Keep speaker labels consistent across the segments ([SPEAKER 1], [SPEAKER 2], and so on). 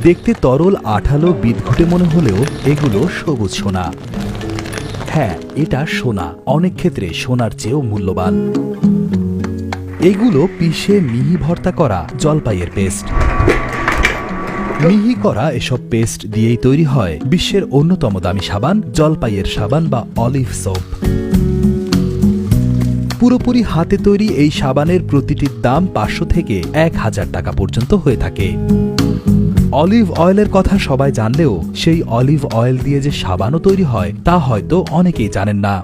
[SPEAKER 1] দেখতে তরল আঠালো বিদঘুটে মনে হলেও এগুলো সবুজ সোনা। হ্যাঁ, এটা সোনা, অনেক ক্ষেত্রে সোনার চেয়েও মূল্যবান। এগুলো পিষে মিহি ভর্তা করা জলপাইয়ের পেস্ট। মিহি করা এসব পেস্ট দিয়েই তৈরি হয় বিশ্বের অন্যতম দামি সাবান, জলপাইয়ের সাবান বা অলিভ সোপ। পুরোপুরি হাতে তৈরি এই সাবানের প্রতিটির দাম 500 থেকে 1000 টাকা পর্যন্ত হয়ে থাকে। অলিভ অয়েলের কথা সবাই জানলেও সেই অলিভ অয়েল দিয়ে যে সাবানও তৈরি হয় তা হয়তো অনেকেই জানেন না।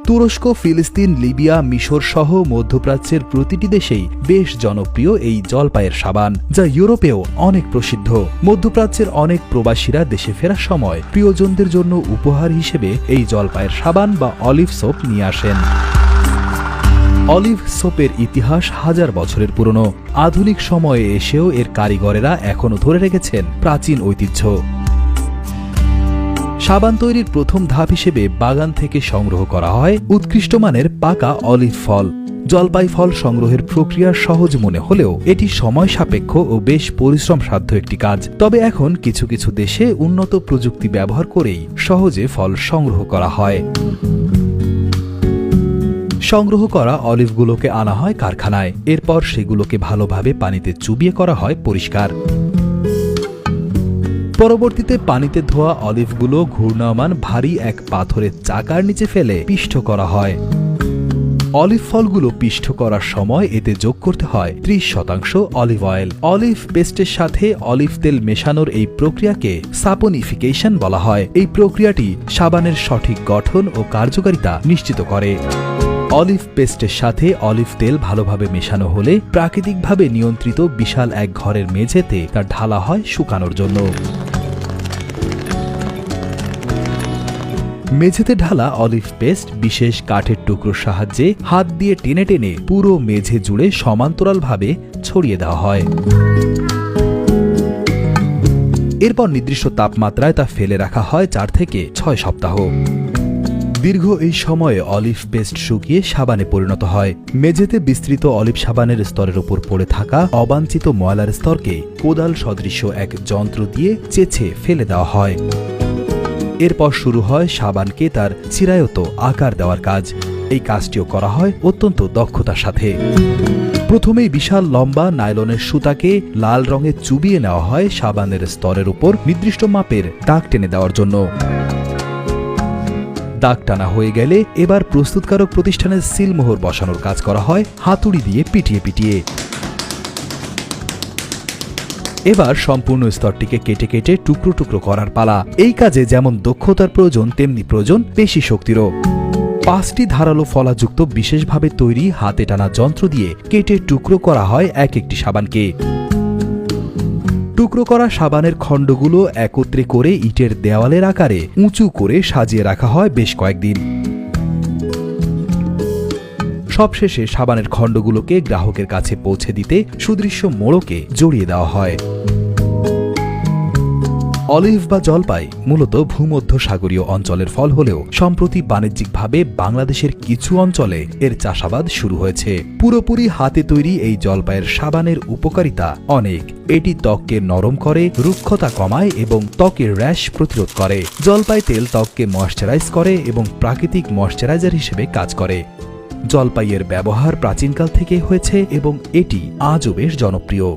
[SPEAKER 1] তুরস্ক, ফিলিস্তিন, লিবিয়া, মিশর সহ মধ্যপ্রাচ্যের প্রতিটি দেশেই বেশ জনপ্রিয় এই জলপাইয়ের সাবান, যা ইউরোপেও অনেক প্রসিদ্ধ। মধ্যপ্রাচ্যের অনেক প্রবাসীরা দেশে ফেরার সময় প্রিয়জনদের জন্য উপহার হিসেবে এই জলপাইয়ের সাবান বা অলিভ সোপ নিয়ে আসেন। অলিভ সোপের ইতিহাস 1000 বছরের পুরনো। আধুনিক সময়ে এসেও এর কারিগরেরা এখনো ধরে রেখেছেন প্রাচীন ঐতিহ্য। সাবান তৈরির প্রথম ধাপ হিসেবে বাগান থেকে সংগ্রহ করা হয় উৎকৃষ্ট মানের পাকা অলিভ ফল। জলপাই ফল সংগ্রহের প্রক্রিয়া সহজ মনে হলেও এটি সময় সাপেক্ষ ও বেশ পরিশ্রম সাধ্য একটি কাজ। তবে এখন কিছু কিছু দেশে উন্নত প্রযুক্তি ব্যবহার করেই সহজে ফল সংগ্রহ করা হয়। সংগ্রহ করা অলিভগুলোকে আনা হয় কারখানায়। এরপর সেগুলোকে ভালোভাবে পানিতে চুবিয়ে করা হয় পরিষ্কার। পরবর্তীতে পানিতে ধোয়া অলিভগুলো ঘূর্ণায়মান ভারী এক পাথরের চাকার নিচে ফেলে পিষ্ট করা হয়। অলিভ ফলগুলো পিষ্ট করার সময় এতে যোগ করতে হয় 30% অলিভ অয়েল। অলিভ পেস্টের সাথে অলিভ তেল মেশানোর এই প্রক্রিয়াকে সাপোনিফিকেশন বলা হয়। এই প্রক্রিয়াটি সাবানের সঠিক গঠন ও কার্যকারিতা নিশ্চিত করে। অলিভ পেস্টের সাথে অলিভ তেল ভালোভাবে মেশানো হলে প্রাকৃতিকভাবে নিয়ন্ত্রিত বিশাল এক ঘরের মেঝেতে তা ঢালা হয় শুকানোর জন্য। মেঝেতে ঢালা অলিভ পেস্ট বিশেষ কাঠের টুকরোর সাহায্যে হাত দিয়ে টেনে টেনে পুরো মেঝে জুড়ে সমান্তরালভাবে ছড়িয়ে দেওয়া হয়। এরপর নির্দিষ্ট তাপমাত্রায় তা ফেলে রাখা হয় 4 থেকে 6 সপ্তাহ। দীর্ঘ এই সময়ে অলিভ পেস্ট শুকিয়ে সাবানে পরিণত হয়। মেঝেতে বিস্তৃত অলিভ সাবানের স্তরের উপর পড়ে থাকা অবাঞ্ছিত ময়লার স্তরকে কোদাল সদৃশ এক যন্ত্র দিয়ে চেঁচে ফেলে দেওয়া হয়। এরপর শুরু হয় সাবানকে তার চিরায়ত আকার দেওয়ার কাজ। এই কাজটিও করা হয় অত্যন্ত দক্ষতার সাথে। প্রথমেই বিশাল লম্বা নাইলনের সুতাকে লাল রঙে চুবিয়ে নেওয়া হয় সাবানের স্তরের উপর নির্দিষ্ট মাপের দাগ টেনে দেওয়ার জন্য। দাগ টানা হয়ে গেলে এবার প্রস্তুতকারক প্রতিষ্ঠানের সিলমোহর বসানোর কাজ করা হয় হাতুড়ি দিয়ে পিটিয়ে পিটিয়ে। এবার সম্পূর্ণ স্তরটিকে কেটে কেটে টুকরো টুকরো করার পালা। এই কাজে যেমন দক্ষতার প্রয়োজন তেমনি প্রয়োজন পেশি শক্তিরও। 5টি ধারালো ফলাযুক্ত বিশেষভাবে তৈরি হাতে টানা যন্ত্র দিয়ে কেটে টুকরো করা হয় এক একটি সাবানকে। টুকরো করা সাবানের খণ্ডগুলো একত্রে করে ইটের দেওয়ালের আকারে উঁচু করে সাজিয়ে রাখা হয় বেশ কয়েকদিন। সবশেষে সাবানের খণ্ডগুলোকে গ্রাহকের কাছে পৌঁছে দিতে সুদৃশ্য মোড়কে জড়িয়ে দেওয়া হয়। অলিভ বা জলপাই মূলত ভূমধ্যসাগরীয় অঞ্চলের ফল হলেও সম্প্রতি বাণিজ্যিকভাবে বাংলাদেশের কিছু অঞ্চলে এর চাষাবাদ শুরু হয়েছে। পুরোপুরি হাতে তৈরি এই জলপাইয়ের সাবানের উপকারিতা অনেক। এটি ত্বককে নরম করে, রুক্ষতা কমায় এবং ত্বকের র্যাশ প্রতিরোধ করে। জলপাই তেল ত্বককে ময়েশ্চারাইজ করে এবং প্রাকৃতিক ময়েশ্চারাইজার হিসেবে কাজ করে। জলপাইয়ের ব্যবহার প্রাচীনকাল থেকে হয়েছে এবং এটি আজও বেশ জনপ্রিয়।